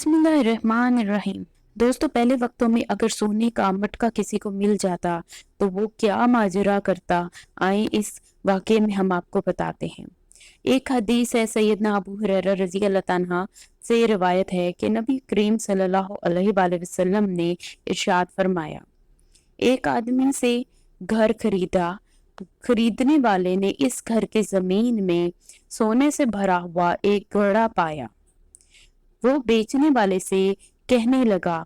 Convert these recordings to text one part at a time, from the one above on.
बिस्मिल्लाहिर्रहमानिर्रहीम। दोस्तों, पहले वक्तों में अगर सोने का मटका किसी को मिल जाता तो वो क्या माजरा करता, आए इस वाक़े में हम आपको बताते हैं। एक हदीस है, सैयदना अबू हुरैरा रज़ी अल्लाह तआला से रिवायत है कि नबी करीम सल्लल्लाहु अलैहि वसल्लम ने इरशाद फरमाया, एक आदमी से घर खरीदा, खरीदने वाले ने इस घर के जमीन में सोने से भरा हुआ एक घड़ा पाया। वो बेचने वाले से कहने लगा,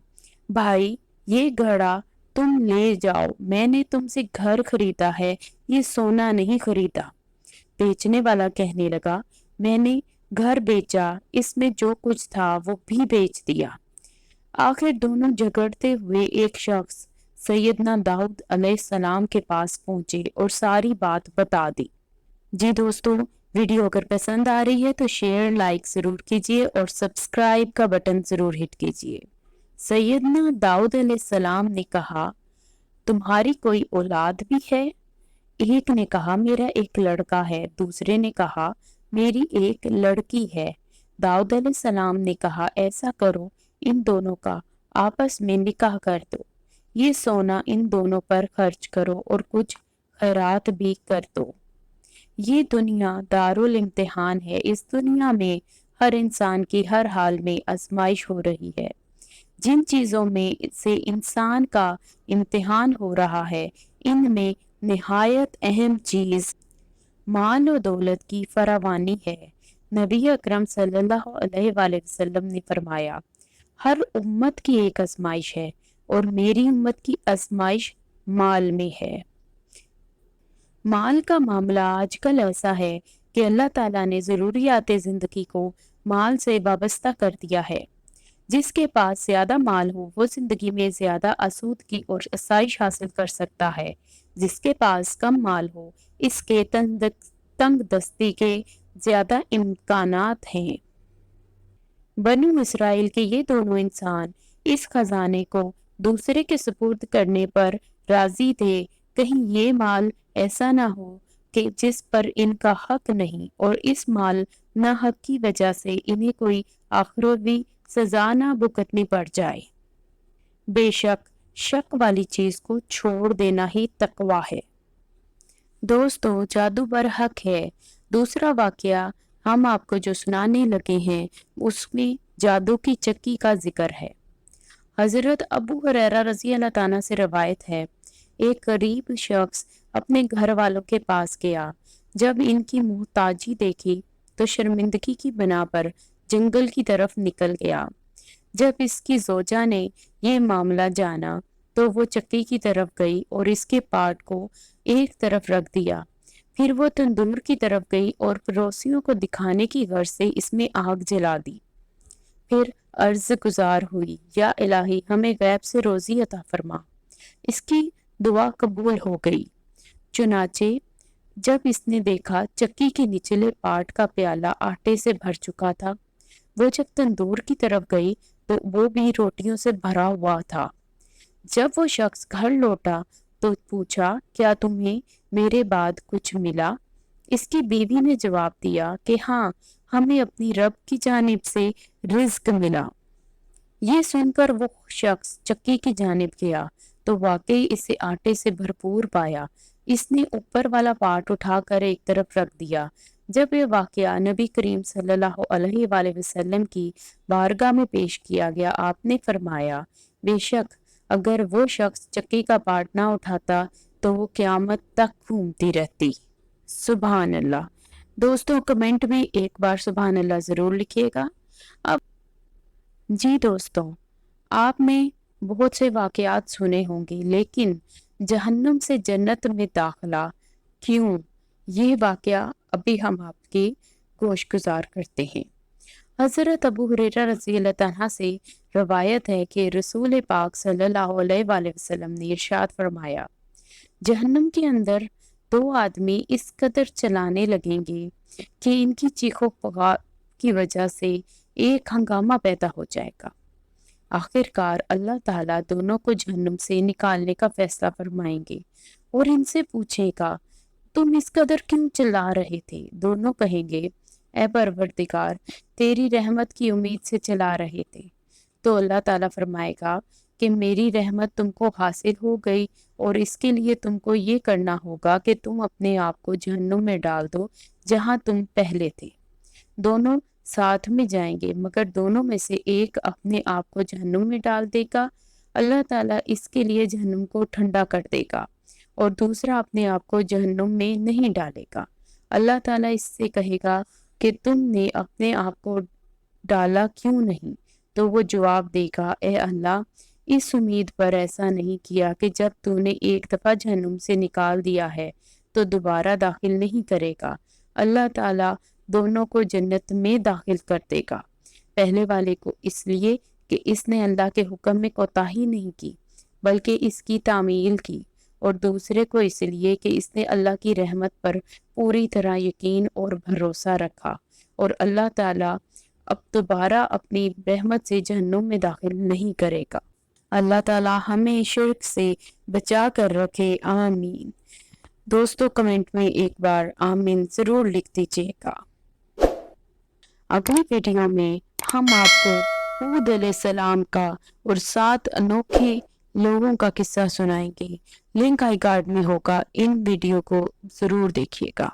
भाई ये घड़ा तुम ले जाओ, मैंने तुमसे घर खरीदा है, ये सोना नहीं खरीदा। बेचने वाला कहने लगा, मैंने घर बेचा, इसमें जो कुछ था वो भी बेच दिया। आखिर दोनों झगड़ते हुए एक शख्स सैयदना दाऊद अलैहिस्सलाम के पास पहुंचे और सारी बात बता दी। जी दोस्तों, वीडियो अगर पसंद आ रही है तो शेयर लाइक ज़रूर कीजिए और सब्सक्राइब का बटन ज़रूर हिट कीजिए। सैयदना दाऊद अलैहिस्सलाम ने कहा, तुम्हारी कोई औलाद भी है? एक ने कहा, मेरा एक लड़का है। दूसरे ने कहा, मेरी एक लड़की है। दाऊद अलैहिस्सलाम ने कहा, ऐसा करो, इन दोनों का आपस में निकाह कर दो। ये सोना इन दोनों पर खर्च करो और कुछ खैरात भी कर दो। ये दुनिया दारुल इम्तिहान है। इस दुनिया में हर इंसान की हर हाल में आजमाइश हो रही है। जिन चीज़ों में से इंसान का इम्तिहान हो रहा है, इनमें निहायत अहम चीज़ माल और दौलत की फरावानी है। नबी अकरम सल्लल्लाहु अलैहि वसल्लम ने फरमाया, हर उम्मत की एक आजमाइश है और मेरी उम्मत की आजमाइश माल में है। माल का मामला आजकल ऐसा है कि अल्लाह ताला ने ज़रूरियात ज़िंदगी को माल से वाबस्ता कर दिया है। जिसके पास ज़्यादा माल हो वो ज़िंदगी में ज़्यादा आसूदगी और आसाइश हासिल कर सकता है। जिसके पास कम माल हो, इसके तंग दस्ती के ज़्यादा इम्कानात हैं। बनु इसराइल के ये दोनों इंसान इस खजाने को दूसरे के सुपुर्द करने पर राजी थे। कहीं ये माल ऐसा ना हो कि जिस पर इनका हक नहीं और इस माल ना हक की वजह से इन्हें कोई आखिरवी सजा ना भुगतनी पड़ जाए। बेशक शक वाली चीज को छोड़ देना ही तकवा है। दोस्तों, जादू बरहक है। दूसरा वाकया हम आपको जो सुनाने लगे हैं उसमें जादू की चक्की का जिक्र है। हजरत अबू हुरैरा रज़ी अल्लाह ताला से रवायत है, एक गरीब शख्स अपने घर वालों के पास गया। जब इनकी मुहताजी देखी तो शर्मिंदगी की बना पर जंगल की तरफ निकल गया। जब इसकी जोजा ने यह मामला जाना तो वो चक्की की तरफ गई और इसके पार्ट को एक तरफ रख दिया। फिर वो तंदूर की तरफ गई और पड़ोसियों को दिखाने की गर्ज से इसमें आग जला दी। फिर अर्ज गुजार हुई, या इलाही हमें गैब से रोजी अता फरमा। इसकी दुआ कबूल हो गई। चुनाचे जब इसने देखा चक्की के निचले पार्ट का प्याला आटे से भर चुका था, वो जब तंदूर की तरफ गई तो वो भी रोटियों से भरा हुआ था। जब वो शख्स घर लौटा तो पूछा, क्या तुम्हें मेरे बाद कुछ मिला? इसकी बीवी ने जवाब दिया कि हाँ, हमें अपनी रब की जानिब से रिज्क मिला। ये सुनकर वो शख्स चक्की की जानिब गया तो वाकई इसे आटे से भरपूर पाया। इसने ऊपर वाला पार्ट उठाकर एक तरफ रख दिया। जब ये वाकया नबी करीम सल्लल्लाहु अलैहि वसल्लम की बारगाह में पेश किया गया, आपने फरमाया, बेशक अगर वो शख्स चक्की का पार्ट ना उठाता तो वो क़यामत तक घूमती रहती। सुभान अल्लाह। दोस्तों, कमेंट में एक बार सुभान अल्लाह ज़रूर लिखिएगा। अब जी दोस्तों, आपने बहुत से वाकयात सुने होंगे, लेकिन जहन्नुम से जन्नत में दाखिला क्यों, ये वाकया अभी हम आपकी गोशगुजार करते हैं। हज़रत अबू हुरैरा रज़ी अल्लाह तआला से रवायत है कि रसूल पाक सल्लल्लाहु अलैहि वसल्लम ने इरशाद फरमाया, जहन्नुम के अंदर दो आदमी इस कदर चलाने लगेंगे कि इनकी चीखों पुकार की वजह से एक हंगामा पैदा हो जाएगा। आखिरकार अल्लाह ताला दोनों को जहन्नुम से निकालने का फैसला फरमाएंगे और इनसे पूछेगा, तुम इस कदर क्यों चिल्ला रहे थे? दोनों कहेंगे, ऐ परवरदिगार, तेरी रहमत की उम्मीद से चला रहे थे। تو اللہ تعالیٰ فرمائے گا کہ میری رحمت تم کو حاصل ہو گئی اور اس کے لیے تم کو یہ کرنا ہوگا کہ تم اپنے آپ کو جہنم میں ڈال دو جہاں تم پہلے تھے۔ دونوں ساتھ میں جائیں گے مگر دونوں میں سے ایک اپنے آپ کو جہنم میں ڈال دے گا، اللہ تعالیٰ اس کے لیے جہنم کو ٹھنڈا کر دے گا، اور دوسرا اپنے آپ کو جہنم میں نہیں ڈالے گا۔ اللہ تعالیٰ اس سے کہے گا کہ تم نے اپنے آپ کو ڈالا کیوں نہیں؟ تو وہ جواب دے گا، اے اللہ، اس امید پر ایسا نہیں کیا کہ جب تو نے ایک دفعہ جہنم سے نکال دیا ہے تو دوبارہ داخل نہیں کرے گا۔ اللہ تعالیٰ دونوں کو جنت میں داخل کر دے گا، پہلے والے کو اس لیے کہ اس نے اللہ کے حکم میں کوتاہی نہیں کی بلکہ اس کی تعمیل کی، اور دوسرے کو اس لیے کہ اس نے اللہ کی رحمت پر پوری طرح یقین اور بھروسہ رکھا، اور اللہ تعالیٰ اب دوبارہ اپنی رحمت سے جہنم میں داخل نہیں کرے گا۔ اللہ تعالیٰ ہمیں شرک سے بچا کر رکھے، آمین۔ دوستو کمنٹ میں ایک بار آمین ضرور لکھ دیجیے گا۔ اگلی ویڈیو میں ہم آپ کو ہود علیہ السلام کا اور 7 انوکھے لوگوں کا قصہ سنائیں گے، لنک آئی کارڈ میں ہوگا، ان ویڈیو کو ضرور دیکھیے گا۔